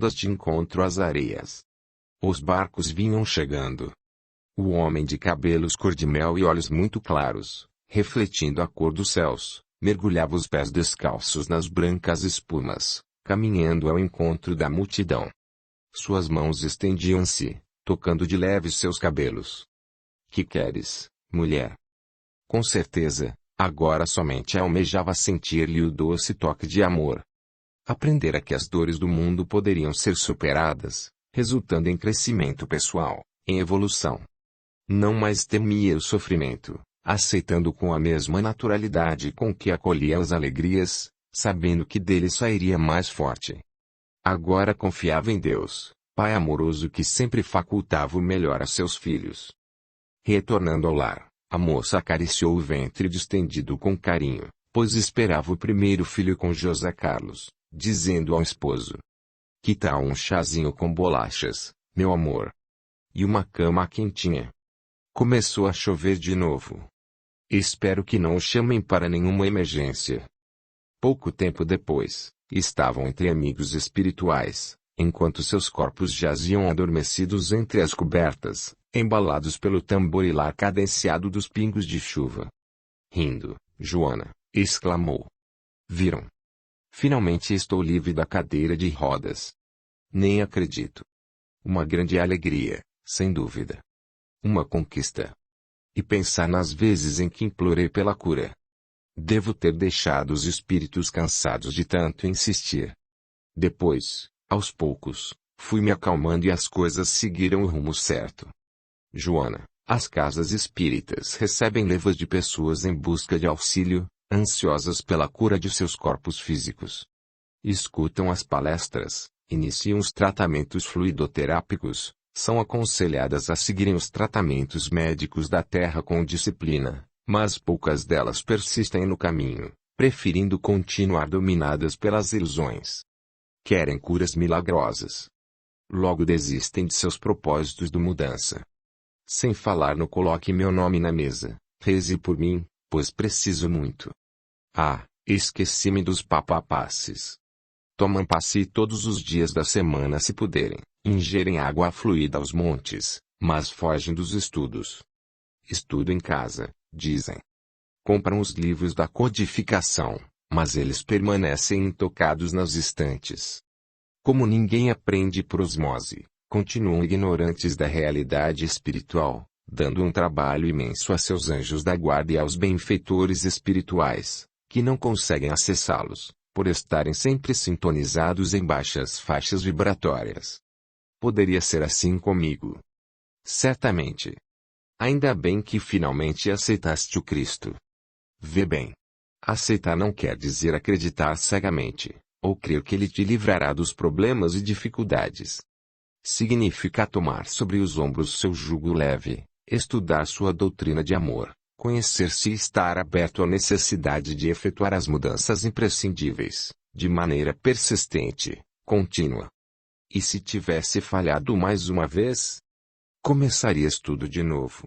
de encontro às areias. Os barcos vinham chegando. O homem de cabelos cor-de-mel e olhos muito claros, refletindo a cor dos céus, mergulhava os pés descalços nas brancas espumas, caminhando ao encontro da multidão. Suas mãos estendiam-se, tocando de leve seus cabelos. Que queres, mulher? Com certeza, agora somente almejava sentir-lhe o doce toque de amor. Aprendera que as dores do mundo poderiam ser superadas, resultando em crescimento pessoal, em evolução. Não mais temia o sofrimento, aceitando com a mesma naturalidade com que acolhia as alegrias, sabendo que dele sairia mais forte. Agora confiava em Deus, Pai amoroso que sempre facultava o melhor a seus filhos. Retornando ao lar, a moça acariciou o ventre distendido com carinho, pois esperava o primeiro filho com José Carlos, dizendo ao esposo: "Que tal um chazinho com bolachas, meu amor? E uma cama quentinha?" Começou a chover de novo. Espero que não o chamem para nenhuma emergência. Pouco tempo depois, estavam entre amigos espirituais, enquanto seus corpos jaziam adormecidos entre as cobertas, embalados pelo tamborilar cadenciado dos pingos de chuva. Rindo, Joana exclamou: "Viram? Finalmente estou livre da cadeira de rodas. Nem acredito. Uma grande alegria, sem dúvida. Uma conquista. E pensar nas vezes em que implorei pela cura. Devo ter deixado os espíritos cansados de tanto insistir." Depois, aos poucos, fui me acalmando e as coisas seguiram o rumo certo. Joana, as casas espíritas recebem levas de pessoas em busca de auxílio, ansiosas pela cura de seus corpos físicos. Escutam as palestras, iniciam os tratamentos fluidoterápicos, são aconselhadas a seguirem os tratamentos médicos da Terra com disciplina, mas poucas delas persistem no caminho, preferindo continuar dominadas pelas ilusões. Querem curas milagrosas. Logo desistem de seus propósitos de mudança. Sem falar no "coloque meu nome na mesa, reze por mim, pois preciso muito." Ah, esqueci-me dos papapasses. Tomam passe todos os dias da semana se puderem, ingerem água fluida aos montes, mas fogem dos estudos. Estudo em casa, dizem. Compram os livros da codificação, mas eles permanecem intocados nas estantes. Como ninguém aprende por osmose, continuam ignorantes da realidade espiritual, dando um trabalho imenso a seus anjos da guarda e aos benfeitores espirituais, que não conseguem acessá-los, por estarem sempre sintonizados em baixas faixas vibratórias. Poderia ser assim comigo. Certamente. Ainda bem que finalmente aceitaste o Cristo. Vê bem. Aceitar não quer dizer acreditar cegamente, ou crer que Ele te livrará dos problemas e dificuldades. Significa tomar sobre os ombros seu jugo leve, estudar sua doutrina de amor, conhecer-se e estar aberto à necessidade de efetuar as mudanças imprescindíveis, de maneira persistente, contínua. E se tivesse falhado mais uma vez? Começarias tudo de novo.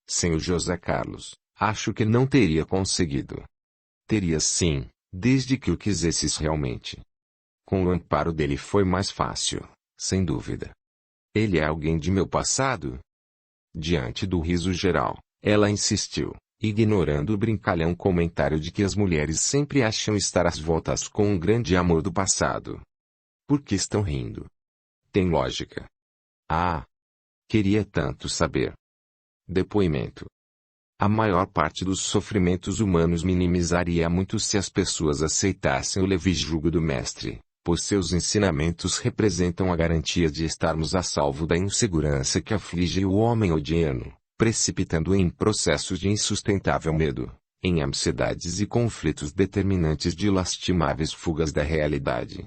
Sem o José Carlos, acho que não teria conseguido. Terias sim, desde que o quisesses realmente. Com o amparo dele foi mais fácil, sem dúvida. Ele é alguém de meu passado? Diante do riso geral, ela insistiu, ignorando o brincalhão comentário de que as mulheres sempre acham estar às voltas com um grande amor do passado. Por que estão rindo? Tem lógica. Ah! Queria tanto saber. Depoimento. A maior parte dos sofrimentos humanos minimizaria muito se as pessoas aceitassem o leve jugo do Mestre, pois seus ensinamentos representam a garantia de estarmos a salvo da insegurança que aflige o homem odiano, precipitando-o em processos de insustentável medo, em ansiedades e conflitos determinantes de lastimáveis fugas da realidade.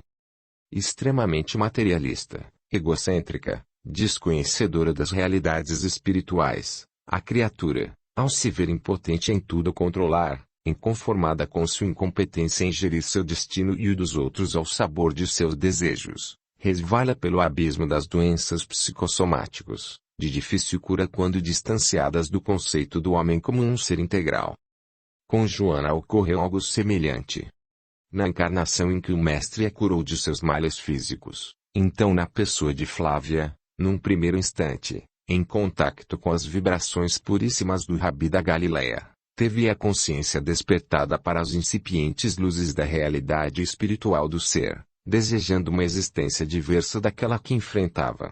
Extremamente materialista, egocêntrica, desconhecedora das realidades espirituais, a criatura, ao se ver impotente em tudo controlar, inconformada com sua incompetência em gerir seu destino e o dos outros ao sabor de seus desejos, resvala pelo abismo das doenças psicossomáticos, de difícil cura quando distanciadas do conceito do homem como um ser integral. Com Joana ocorreu algo semelhante. Na encarnação em que o Mestre a curou de seus males físicos, Então na pessoa de Flávia, num primeiro instante, em contacto com as vibrações puríssimas do Rabi da Galileia, teve a consciência despertada para as incipientes luzes da realidade espiritual do ser, desejando uma existência diversa daquela que enfrentava.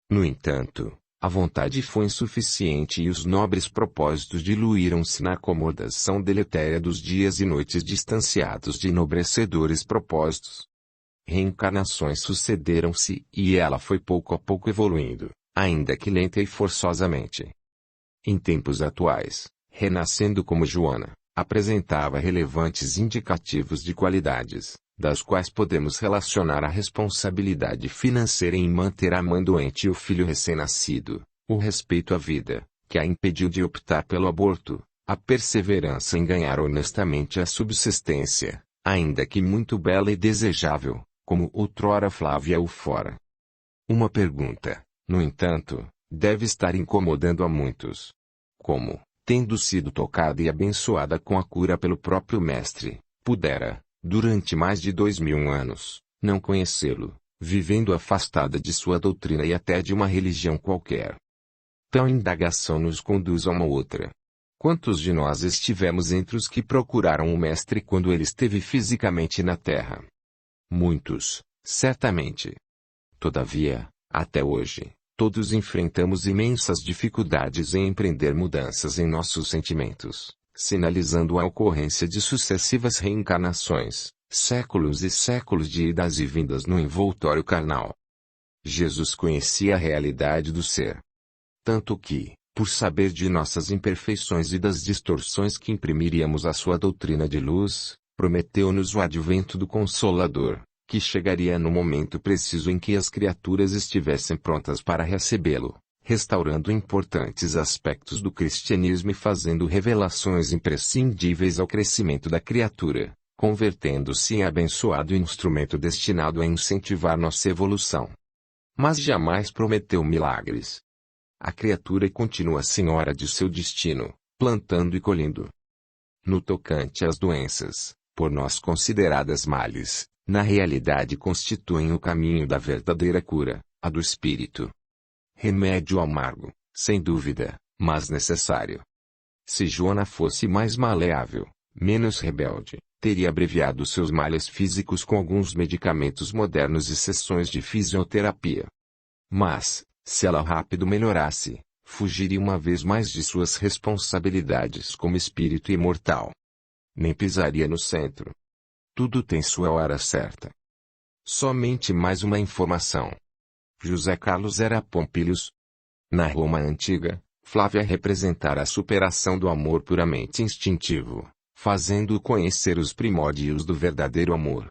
No entanto, a vontade foi insuficiente e os nobres propósitos diluíram-se na acomodação deletéria dos dias e noites distanciados de enobrecedores propósitos. Reencarnações sucederam-se e ela foi pouco a pouco evoluindo, ainda que lenta e forçosamente. Em tempos atuais, renascendo como Joana, apresentava relevantes indicativos de qualidades, das quais podemos relacionar a responsabilidade financeira em manter a mãe doente e o filho recém-nascido, o respeito à vida, que a impediu de optar pelo aborto, a perseverança em ganhar honestamente a subsistência, ainda que muito bela e desejável, como outrora Flávia o fora. Uma pergunta, no entanto, deve estar incomodando a muitos. Como, tendo sido tocada e abençoada com a cura pelo próprio Mestre, pudera, durante mais de 2000 anos, não conhecê-lo, vivendo afastada de sua doutrina e até de uma religião qualquer? Tal indagação nos conduz a uma outra. Quantos de nós estivemos entre os que procuraram o Mestre quando ele esteve fisicamente na Terra? Muitos, certamente. Todavia, até hoje, todos enfrentamos imensas dificuldades em empreender mudanças em nossos sentimentos, sinalizando a ocorrência de sucessivas reencarnações, séculos e séculos de idas e vindas no envoltório carnal. Jesus conhecia a realidade do ser. Tanto que, por saber de nossas imperfeições e das distorções que imprimiríamos à sua doutrina de luz, prometeu-nos o advento do Consolador, que chegaria no momento preciso em que as criaturas estivessem prontas para recebê-lo, restaurando importantes aspectos do cristianismo e fazendo revelações imprescindíveis ao crescimento da criatura, convertendo-se em abençoado instrumento destinado a incentivar nossa evolução. Mas jamais prometeu milagres. A criatura continua senhora de seu destino, plantando e colhendo. No tocante às doenças, por nós consideradas males, na realidade constituem o caminho da verdadeira cura, a do espírito. Remédio amargo, sem dúvida, mas necessário. Se Joana fosse mais maleável, menos rebelde, teria abreviado seus males físicos com alguns medicamentos modernos e sessões de fisioterapia. Mas, se ela rápido melhorasse, fugiria uma vez mais de suas responsabilidades como espírito imortal. Nem pisaria no centro. Tudo tem sua hora certa. Somente mais uma informação. José Carlos era Pompílios. Na Roma antiga, Flávia representara a superação do amor puramente instintivo, fazendo-o conhecer os primórdios do verdadeiro amor.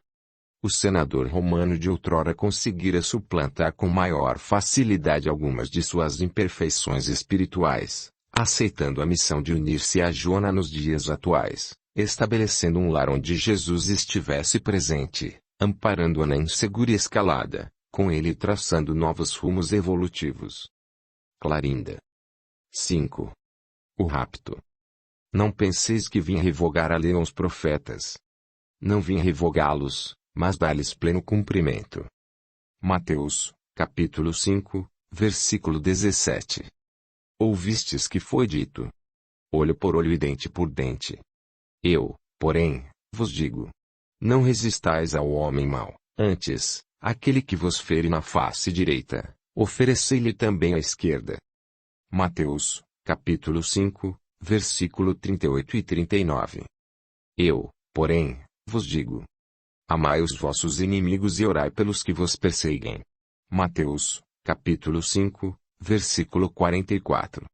O senador romano de outrora conseguira suplantar com maior facilidade algumas de suas imperfeições espirituais, aceitando a missão de unir-se a Joana nos dias atuais, estabelecendo um lar onde Jesus estivesse presente, amparando-a na insegura escalada, com ele traçando novos rumos evolutivos. Clarinda. 5. O rapto. Não penseis que vim revogar a lei aos profetas. Não vim revogá-los, mas dar-lhes pleno cumprimento. Mateus, capítulo 5, versículo 17. Ouvistes que foi dito: olho por olho e dente por dente. Eu, porém, vos digo: não resistais ao homem mau, antes, aquele que vos fere na face direita, oferecei-lhe também a esquerda. Mateus, capítulo 5, versículo 38 e 39. Eu, porém, vos digo: amai os vossos inimigos e orai pelos que vos perseguem. Mateus, capítulo 5, versículo 44.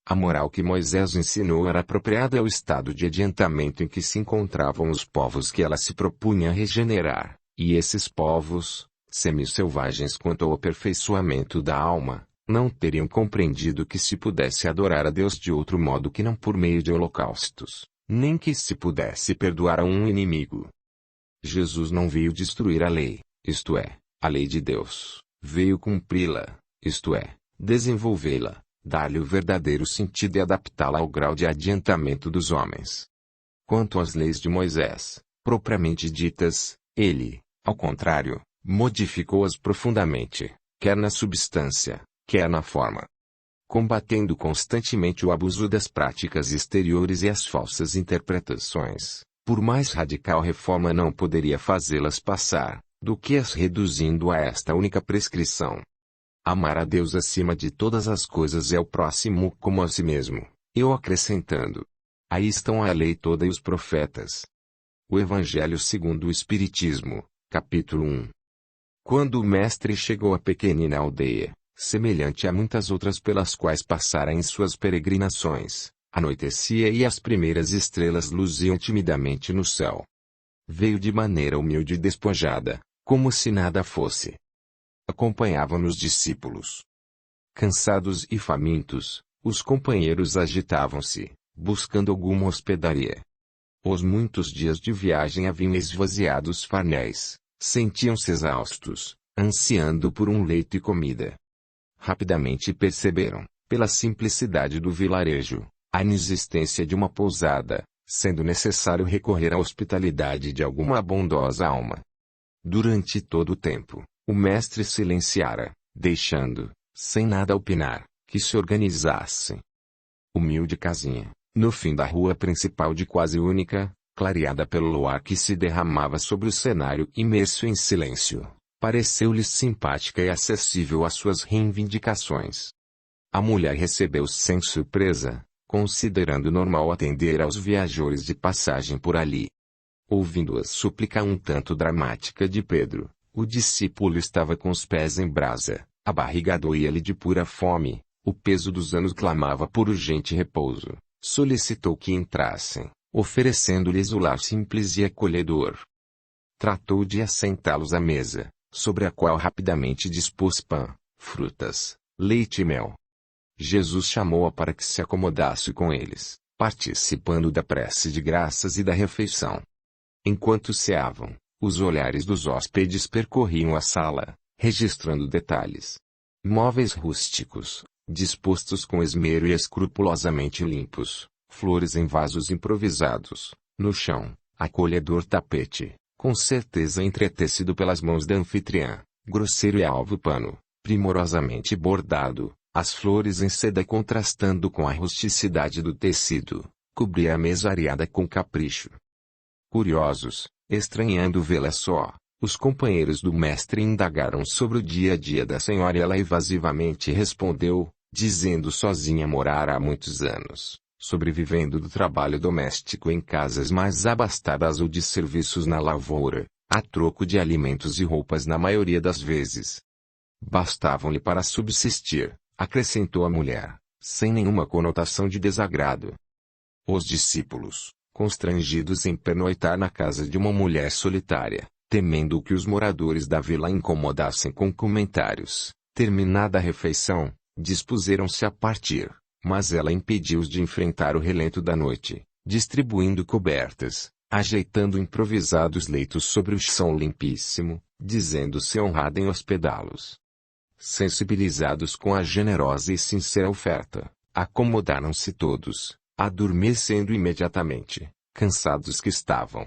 A moral que Moisés ensinou era apropriada ao estado de adiantamento em que se encontravam os povos que ela se propunha regenerar, e esses povos, semi-selvagens quanto ao aperfeiçoamento da alma, não teriam compreendido que se pudesse adorar a Deus de outro modo que não por meio de holocaustos, nem que se pudesse perdoar a um inimigo. Jesus não veio destruir a lei, isto é, a lei de Deus, veio cumpri-la, isto é, desenvolvê-la, dar-lhe o verdadeiro sentido e adaptá-la ao grau de adiantamento dos homens. Quanto às leis de Moisés, propriamente ditas, ele, ao contrário, Modificou-as profundamente, quer na substância, quer na forma. Combatendo constantemente o abuso das práticas exteriores e as falsas interpretações, por mais radical reforma não poderia fazê-las passar, do que as reduzindo a esta única prescrição. Amar a Deus acima de todas as coisas e ao próximo como a si mesmo, eu acrescentando. Aí estão a lei toda e os profetas. O Evangelho segundo o Espiritismo, capítulo 1. Quando o mestre chegou à pequenina aldeia, semelhante a muitas outras pelas quais passara em suas peregrinações, anoitecia e as primeiras estrelas luziam timidamente no céu. Veio de maneira humilde e despojada, como se nada fosse. Acompanhavam-nos discípulos. Cansados e famintos, os companheiros agitavam-se, buscando alguma hospedaria. Os muitos dias de viagem haviam esvaziado os farnéis, sentiam-se exaustos, ansiando por um leito e comida. Rapidamente perceberam, pela simplicidade do vilarejo, a inexistência de uma pousada, sendo necessário recorrer à hospitalidade de alguma bondosa alma. Durante todo o tempo, o mestre silenciara, deixando, sem nada opinar, que se organizassem. Humilde casinha, no fim da rua principal de quase única, clareada pelo luar que se derramava sobre o cenário imerso em silêncio, pareceu-lhe simpática e acessível às suas reivindicações. A mulher recebeu-os sem surpresa, considerando normal atender aos viajores de passagem por ali. Ouvindo a súplica um tanto dramática de Pedro, o discípulo estava com os pés em brasa, a barriga doía-lhe de pura fome, o peso dos anos clamava por urgente repouso. Solicitou que entrassem, oferecendo-lhes o lar simples e acolhedor. Tratou de assentá-los à mesa, sobre a qual rapidamente dispôs pão, frutas, leite e mel. Jesus chamou-a para que se acomodasse com eles, participando da prece de graças e da refeição. Enquanto ceavam, os olhares dos hóspedes percorriam a sala, registrando detalhes. Móveis rústicos, dispostos com esmero e escrupulosamente limpos, flores em vasos improvisados, no chão, acolhedor tapete, com certeza entretecido pelas mãos da anfitriã, grosseiro e alvo pano, primorosamente bordado, as flores em seda contrastando com a rusticidade do tecido, cobria a mesa areada com capricho. Curiosos, estranhando vê-la só, os companheiros do mestre indagaram sobre o dia a dia da senhora e ela evasivamente respondeu, dizendo sozinha morar há muitos anos, sobrevivendo do trabalho doméstico em casas mais abastadas ou de serviços na lavoura, a troco de alimentos e roupas na maioria das vezes. Bastavam-lhe para subsistir, acrescentou a mulher, sem nenhuma conotação de desagrado. Os discípulos, constrangidos em pernoitar na casa de uma mulher solitária, temendo que os moradores da vila incomodassem com comentários, terminada a refeição, dispuseram-se a partir, mas ela impediu-os de enfrentar o relento da noite, distribuindo cobertas, ajeitando improvisados leitos sobre o chão limpíssimo, dizendo-se honrada em hospedá-los. Sensibilizados com a generosa e sincera oferta, acomodaram-se todos, adormecendo imediatamente, cansados que estavam.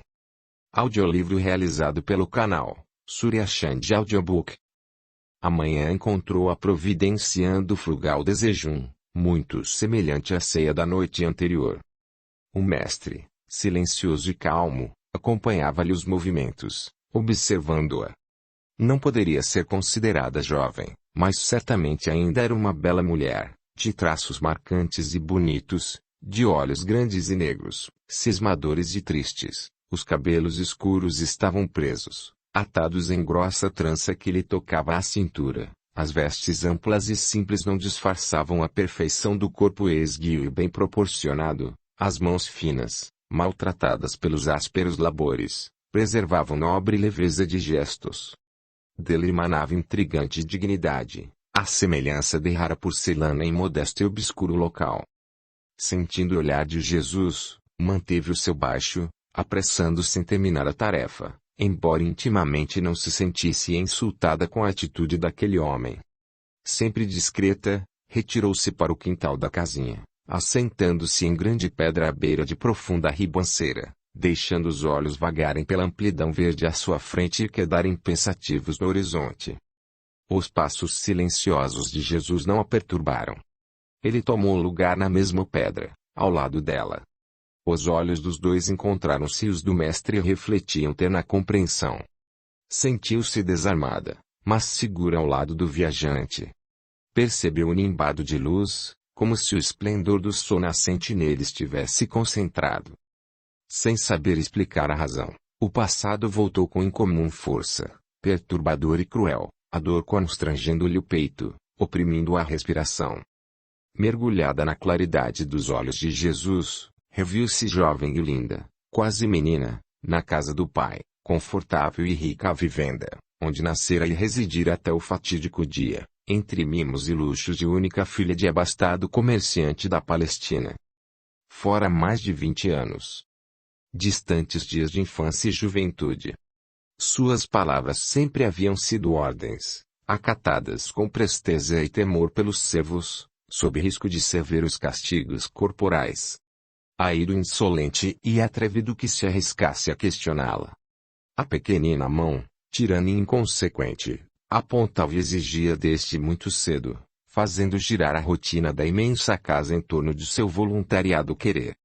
Audiolivro realizado pelo canal Surya Chand Audiobook. Amanhã encontrou-a providenciando frugal desejum, muito semelhante à ceia da noite anterior. O mestre, silencioso e calmo, acompanhava-lhe os movimentos, observando-a. Não poderia ser considerada jovem, mas certamente ainda era uma bela mulher, de traços marcantes e bonitos, de olhos grandes e negros, cismadores e tristes. Os cabelos escuros estavam presos, atados em grossa trança que lhe tocava à cintura. As vestes amplas e simples não disfarçavam a perfeição do corpo esguio e bem proporcionado. As mãos finas, maltratadas pelos ásperos labores, preservavam nobre leveza de gestos. Dele emanava intrigante dignidade, a semelhança de rara porcelana em modesto e obscuro local. Sentindo o olhar de Jesus, manteve o seu baixo, apressando-se em terminar a tarefa, embora intimamente não se sentisse insultada com a atitude daquele homem. Sempre discreta, retirou-se para o quintal da casinha, assentando-se em grande pedra à beira de profunda ribanceira, deixando os olhos vagarem pela amplidão verde à sua frente e quedarem pensativos no horizonte. Os passos silenciosos de Jesus não a perturbaram. Ele tomou lugar na mesma pedra, ao lado dela. Os olhos dos dois encontraram-se e os do mestre refletiam terna compreensão. Sentiu-se desarmada, mas segura ao lado do viajante. Percebeu o nimbado de luz, como se o esplendor do sol nascente nele estivesse concentrado. Sem saber explicar a razão, o passado voltou com incomum força, perturbador e cruel, a dor constrangendo-lhe o peito, oprimindo a respiração. Mergulhada na claridade dos olhos de Jesus, reviu-se jovem e linda, quase menina, na casa do Pai, confortável e rica a vivenda, onde nascera e residira até o fatídico dia, entre mimos e luxos de única filha de abastado comerciante da Palestina. Fora mais de 20 anos. Distantes dias de infância e juventude. Suas palavras sempre haviam sido ordens, acatadas com presteza e temor pelos servos, sob risco de severos castigos corporais. Airo insolente e atrevido que se arriscasse a questioná-la. A pequenina mão, tirana e inconsequente, apontava e exigia deste muito cedo, fazendo girar a rotina da imensa casa em torno de seu voluntariado querer.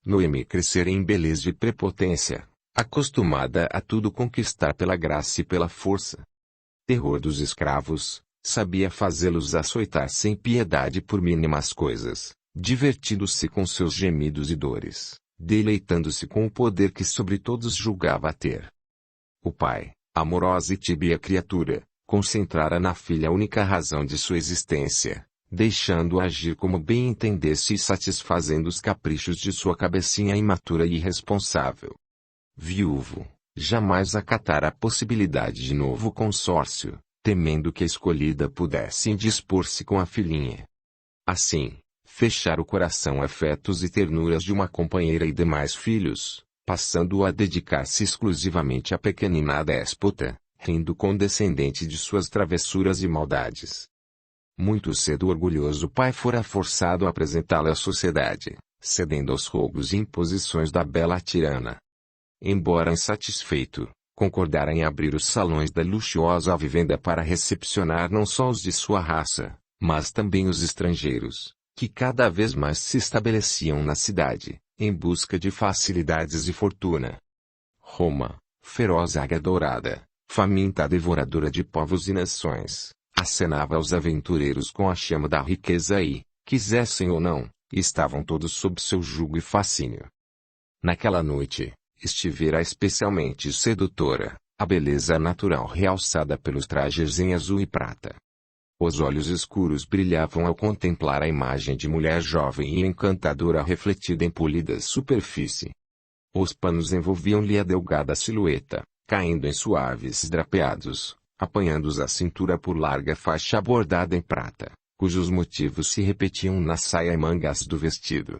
Noemi crescera em beleza e prepotência, acostumada a tudo conquistar pela graça e pela força. Terror dos escravos, sabia fazê-los açoitar sem piedade por mínimas coisas, divertindo-se com seus gemidos e dores, deleitando-se com o poder que sobre todos julgava ter. O pai, amorosa e tíbia criatura, concentrara na filha a única razão de sua existência, deixando-a agir como bem entendesse e satisfazendo os caprichos de sua cabecinha imatura e irresponsável. Viúvo, jamais acatara a possibilidade de novo consórcio, temendo que a escolhida pudesse indispor-se com a filhinha. Assim, fechar o coração a afetos e ternuras de uma companheira e demais filhos, passando-o a dedicar-se exclusivamente à pequenina déspota, rindo condescendente de suas travessuras e maldades. Muito cedo o orgulhoso pai fora forçado a apresentá-la à sociedade, cedendo aos rogos e imposições da bela tirana. Embora insatisfeito, concordara em abrir os salões da luxuosa vivenda para recepcionar não só os de sua raça, mas também os estrangeiros, que cada vez mais se estabeleciam na cidade, em busca de facilidades e fortuna. Roma, feroz águia dourada, faminta devoradora de povos e nações, acenava aos aventureiros com a chama da riqueza e, quisessem ou não, estavam todos sob seu jugo e fascínio. Naquela noite, estivera especialmente sedutora, a beleza natural realçada pelos trajes em azul e prata. Os olhos escuros brilhavam ao contemplar a imagem de mulher jovem e encantadora refletida em polida superfície. Os panos envolviam-lhe a delgada silhueta, caindo em suaves drapeados, apanhando-os à cintura por larga faixa bordada em prata, cujos motivos se repetiam na saia e mangas do vestido.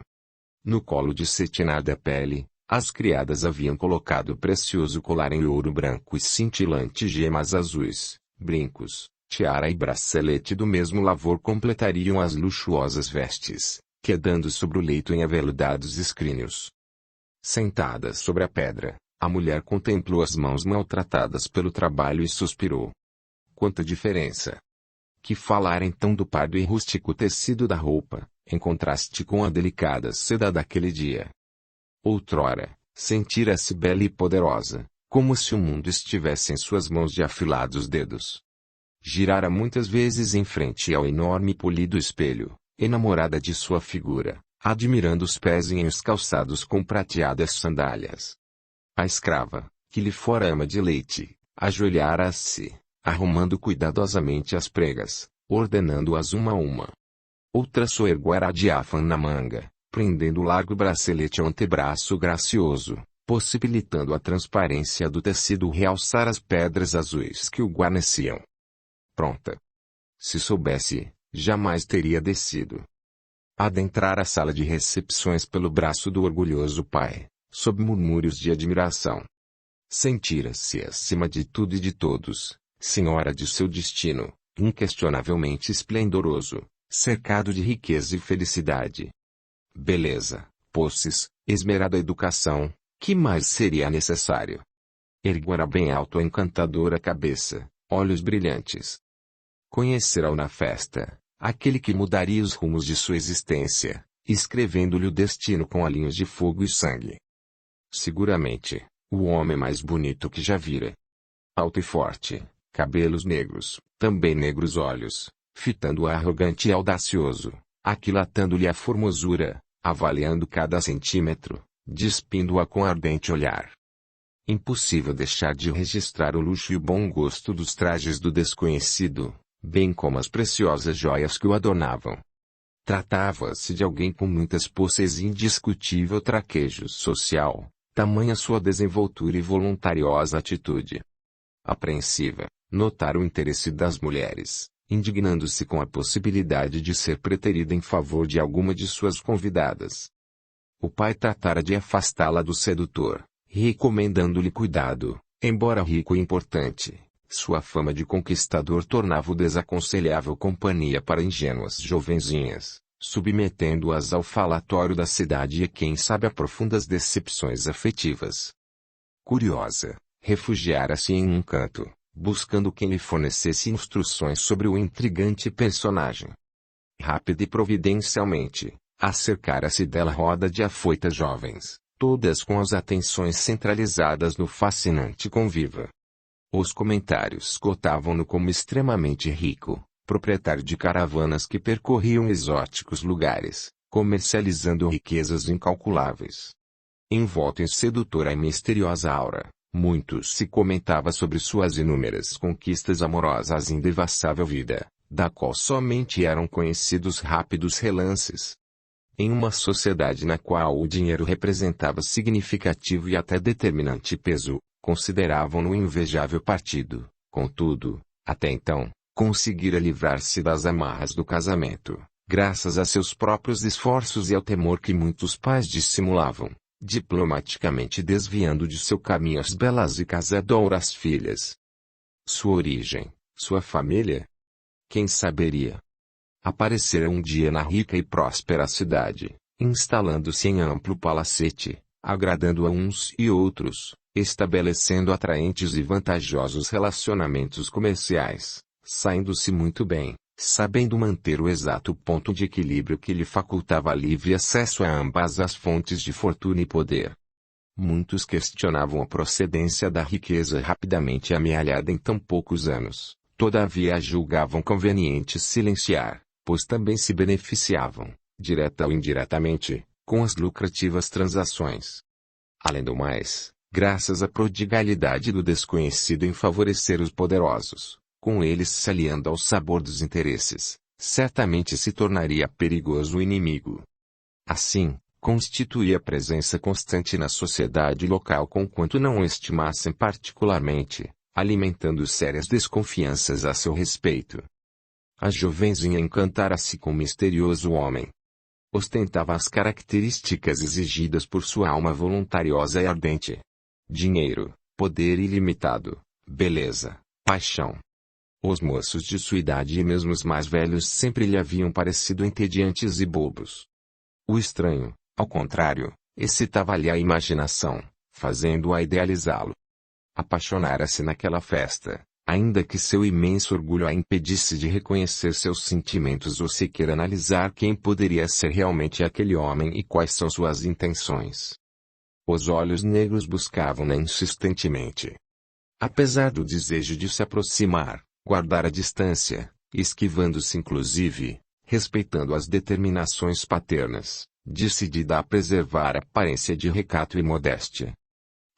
No colo de cetinada pele, as criadas haviam colocado precioso colar em ouro branco e cintilante gemas azuis, brincos, tiara e bracelete do mesmo lavor completariam as luxuosas vestes, quedando sobre o leito em aveludados escrínios. Sentada sobre a pedra, a mulher contemplou as mãos maltratadas pelo trabalho e suspirou. Quanta diferença! Que falar então do pardo e rústico tecido da roupa, em contraste com a delicada seda daquele dia. Outrora, sentira-se bela e poderosa, como se o mundo estivesse em suas mãos de afilados dedos. Girara muitas vezes em frente ao enorme e polido espelho, enamorada de sua figura, admirando os pés em os calçados com prateadas sandálias. A escrava, que lhe fora ama de leite, ajoelhara-se, arrumando cuidadosamente as pregas, ordenando-as uma a uma. Outra soerguera a diáfana manga, prendendo o largo bracelete ao antebraço gracioso, possibilitando a transparência do tecido realçar as pedras azuis que o guarneciam. Pronta. Se soubesse, jamais teria descido. Adentrara a sala de recepções pelo braço do orgulhoso pai, sob murmúrios de admiração. Sentira-se acima de tudo e de todos, senhora de seu destino, inquestionavelmente esplendoroso, cercado de riqueza e felicidade. Beleza, posses, esmerada educação, Que mais seria necessário? Erguera bem alto a encantadora cabeça, olhos brilhantes. Conhecerá-o na festa, aquele que mudaria os rumos de sua existência, escrevendo-lhe o destino com alinhos de fogo e sangue. Seguramente, o homem mais bonito que já vira. Alto e forte, cabelos negros, também negros olhos, fitando-a arrogante e audacioso, aquilatando-lhe a formosura, avaliando cada centímetro, despindo-a com ardente olhar. Impossível deixar de registrar o luxo e o bom gosto dos trajes do desconhecido, bem como as preciosas joias que o adornavam. Tratava-se de alguém com muitas posses e indiscutível traquejo social, tamanha sua desenvoltura e voluntariosa atitude. Apreensiva, notara o interesse das mulheres, indignando-se com a possibilidade de ser preterida em favor de alguma de suas convidadas. O pai tratara de afastá-la do sedutor, recomendando-lhe cuidado, embora rico e importante. Sua fama de conquistador tornava-o desaconselhável companhia para ingênuas jovenzinhas, submetendo-as ao falatório da cidade e quem sabe a profundas decepções afetivas. Curiosa, refugiara-se em um canto, buscando quem lhe fornecesse instruções sobre o intrigante personagem. Rápida e providencialmente, acercara-se dela roda de afoitas jovens, todas com as atenções centralizadas no fascinante conviva. Os comentários cotavam-no como extremamente rico, proprietário de caravanas que percorriam exóticos lugares, comercializando riquezas incalculáveis. Envolto em sedutora e misteriosa aura, muito se comentava sobre suas inúmeras conquistas amorosas e indevassável vida, da qual somente eram conhecidos rápidos relances. Em uma sociedade na qual o dinheiro representava significativo e até determinante peso, consideravam-no invejável partido. Contudo, até então, conseguira livrar-se das amarras do casamento, graças a seus próprios esforços e ao temor que muitos pais dissimulavam, diplomaticamente desviando de seu caminho as belas e casadouras filhas. Sua origem, sua família? Quem saberia? Aparecera um dia na rica e próspera cidade, instalando-se em amplo palacete, agradando a uns e outros, estabelecendo atraentes e vantajosos relacionamentos comerciais, saindo-se muito bem, sabendo manter o exato ponto de equilíbrio que lhe facultava livre acesso a ambas as fontes de fortuna e poder. Muitos questionavam a procedência da riqueza rapidamente amealhada em tão poucos anos, todavia a julgavam conveniente silenciar, pois também se beneficiavam, direta ou indiretamente, com as lucrativas transações. Além do mais, graças à prodigalidade do desconhecido em favorecer os poderosos, com eles se aliando ao sabor dos interesses, certamente se tornaria perigoso o inimigo. Assim, constituía presença constante na sociedade local conquanto não o estimassem particularmente, alimentando sérias desconfianças a seu respeito. A jovenzinha encantara-se com o misterioso homem. Ostentava as características exigidas por sua alma voluntariosa e ardente: dinheiro, poder ilimitado, beleza, paixão. Os moços de sua idade e mesmo os mais velhos sempre lhe haviam parecido entediantes e bobos. O estranho, ao contrário, excitava-lhe a imaginação, fazendo-a idealizá-lo. Apaixonara-se naquela festa, ainda que seu imenso orgulho a impedisse de reconhecer seus sentimentos ou sequer analisar quem poderia ser realmente aquele homem e quais são suas intenções. Os olhos negros buscavam-na insistentemente. Apesar do desejo de se aproximar, guardara distância, esquivando-se inclusive, respeitando as determinações paternas, decidida a preservar a aparência de recato e modéstia.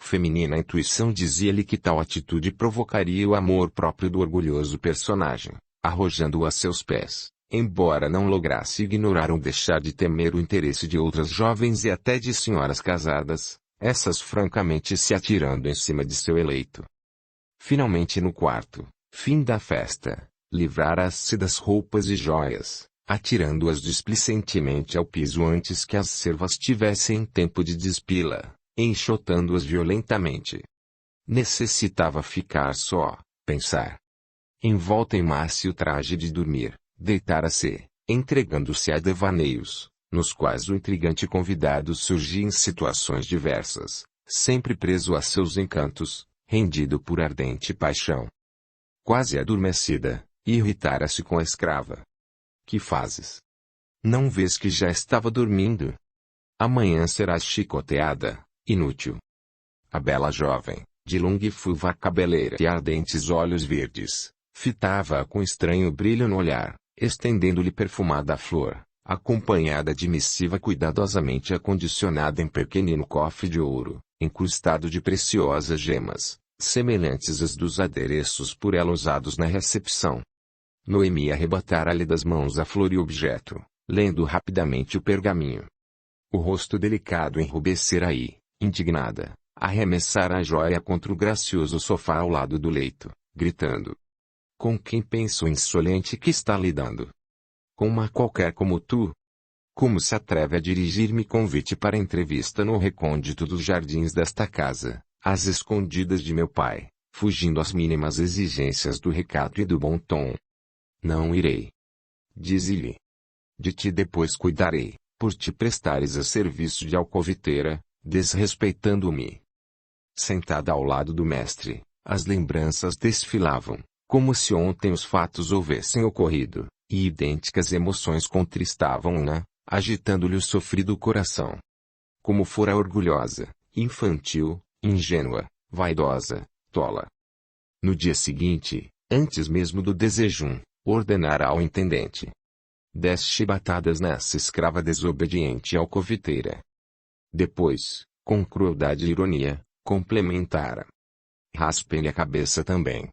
Feminina intuição dizia-lhe que tal atitude provocaria o amor próprio do orgulhoso personagem, arrojando-o a seus pés, embora não lograsse ignorar ou deixar de temer o interesse de outras jovens e até de senhoras casadas, essas francamente se atirando em cima de seu eleito. Finalmente no quarto, fim da festa, livrara-se das roupas e joias, atirando-as displicentemente ao piso antes que as servas tivessem tempo de despi-la, enxotando-as violentamente. Necessitava ficar só, pensar. Envolta em mácio traje de dormir, deitara-se, entregando-se a devaneios, nos quais o intrigante convidado surgia em situações diversas, sempre preso a seus encantos, rendido por ardente paixão. Quase adormecida, irritara-se com a escrava. Que fazes? Não vês que já estava dormindo? Amanhã serás chicoteada, inútil. A bela jovem, de longa e fulva cabeleira e ardentes olhos verdes, fitava-a com estranho brilho no olhar, estendendo-lhe perfumada flor, acompanhada de missiva cuidadosamente acondicionada em pequenino cofre de ouro, incrustado de preciosas gemas, semelhantes às dos adereços por ela usados na recepção. Noemi arrebatara-lhe das mãos a flor e o objeto, lendo rapidamente o pergaminho. O rosto delicado enrubescera e, indignada, arremessara a joia contra o gracioso sofá ao lado do leito, gritando: com quem penso insolente que está lidando? Com uma qualquer como tu? Como se atreve a dirigir-me convite para entrevista no recôndito dos jardins desta casa, às escondidas de meu pai, fugindo às mínimas exigências do recato e do bom tom? Não irei. Dize-lhe. De ti depois cuidarei, por te prestares a serviço de alcoviteira, desrespeitando-me. Sentada ao lado do mestre, as lembranças desfilavam, como se ontem os fatos houvessem ocorrido, e idênticas emoções contristavam-na, agitando-lhe o sofrido coração. Como fora orgulhosa, infantil, ingênua, vaidosa, tola. No dia seguinte, antes mesmo do desejum, ordenara ao intendente: 10 chibatadas nessa escrava desobediente e alcoviteira. Depois, com crueldade e ironia, complementara: raspem-lhe a cabeça também.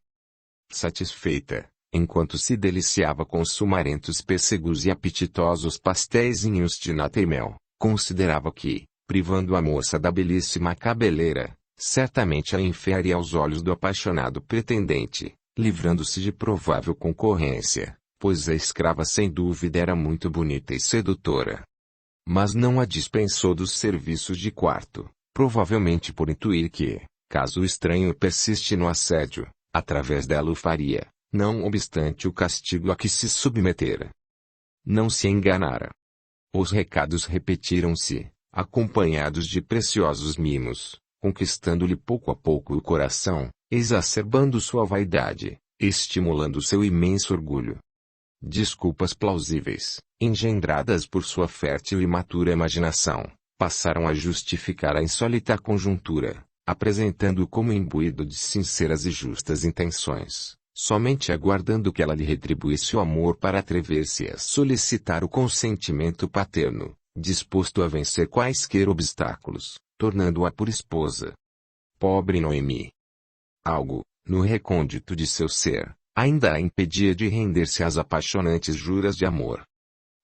Satisfeita, enquanto se deliciava com os sumarentos pêssegos e apetitosos pastéisinhos de nata e mel, considerava que, privando a moça da belíssima cabeleira, certamente a enfiaria aos olhos do apaixonado pretendente, livrando-se de provável concorrência, pois a escrava sem dúvida era muito bonita e sedutora. Mas não a dispensou dos serviços de quarto, provavelmente por intuir que, caso o estranho persiste no assédio, através dela o faria, não obstante o castigo a que se submetera. Não se enganara. Os recados repetiram-se, acompanhados de preciosos mimos, conquistando-lhe pouco a pouco o coração, exacerbando sua vaidade, estimulando seu imenso orgulho. Desculpas plausíveis, engendradas por sua fértil e matura imaginação, passaram a justificar a insólita conjuntura, apresentando-o como imbuído de sinceras e justas intenções, somente aguardando que ela lhe retribuísse o amor para atrever-se a solicitar o consentimento paterno, disposto a vencer quaisquer obstáculos, tornando-a por esposa. Pobre Noemi! Algo, no recôndito de seu ser, ainda a impedia de render-se às apaixonantes juras de amor.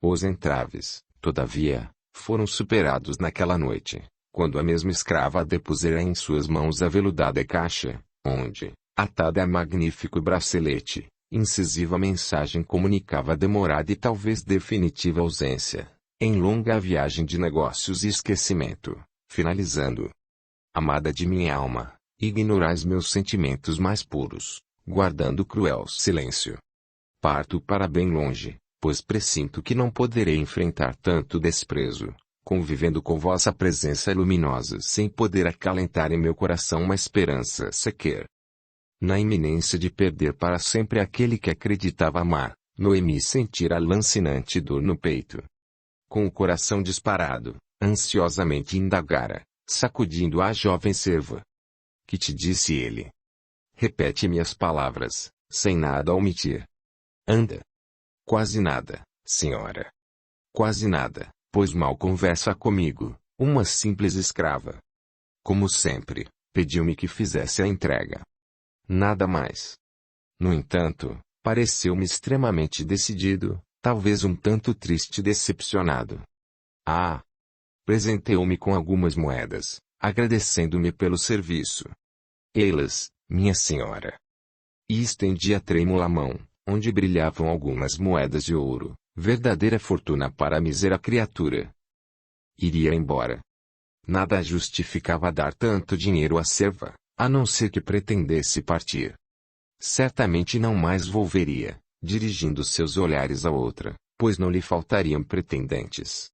Os entraves, todavia, foram superados naquela noite, quando a mesma escrava a depusera em suas mãos a veludada caixa, onde, atada a magnífico bracelete, incisiva mensagem comunicava a demorada e talvez definitiva ausência, em longa viagem de negócios e esquecimento, finalizando: amada de minha alma, ignorais meus sentimentos mais puros, guardando cruel silêncio. Parto para bem longe, pois pressinto que não poderei enfrentar tanto desprezo, convivendo com vossa presença luminosa sem poder acalentar em meu coração uma esperança sequer. Na iminência de perder para sempre aquele que acreditava amar, Noemi sentira lancinante dor no peito. Com o coração disparado, ansiosamente indagara, sacudindo a jovem serva. Que te disse ele? Repete-me as palavras, sem nada omitir. Anda. Quase nada, senhora. Quase nada, pois mal conversa comigo, uma simples escrava. Como sempre, pediu-me que fizesse a entrega. Nada mais. No entanto, pareceu-me extremamente decidido, talvez um tanto triste e decepcionado. Ah! Presenteou-me com algumas moedas, agradecendo-me pelo serviço. Ei-las, minha senhora. E estendi a trêmula mão, onde brilhavam algumas moedas de ouro, verdadeira fortuna para a mísera criatura. Iria embora. Nada justificava dar tanto dinheiro à serva, a não ser que pretendesse partir. Certamente não mais volveria, dirigindo seus olhares a outra, pois não lhe faltariam pretendentes.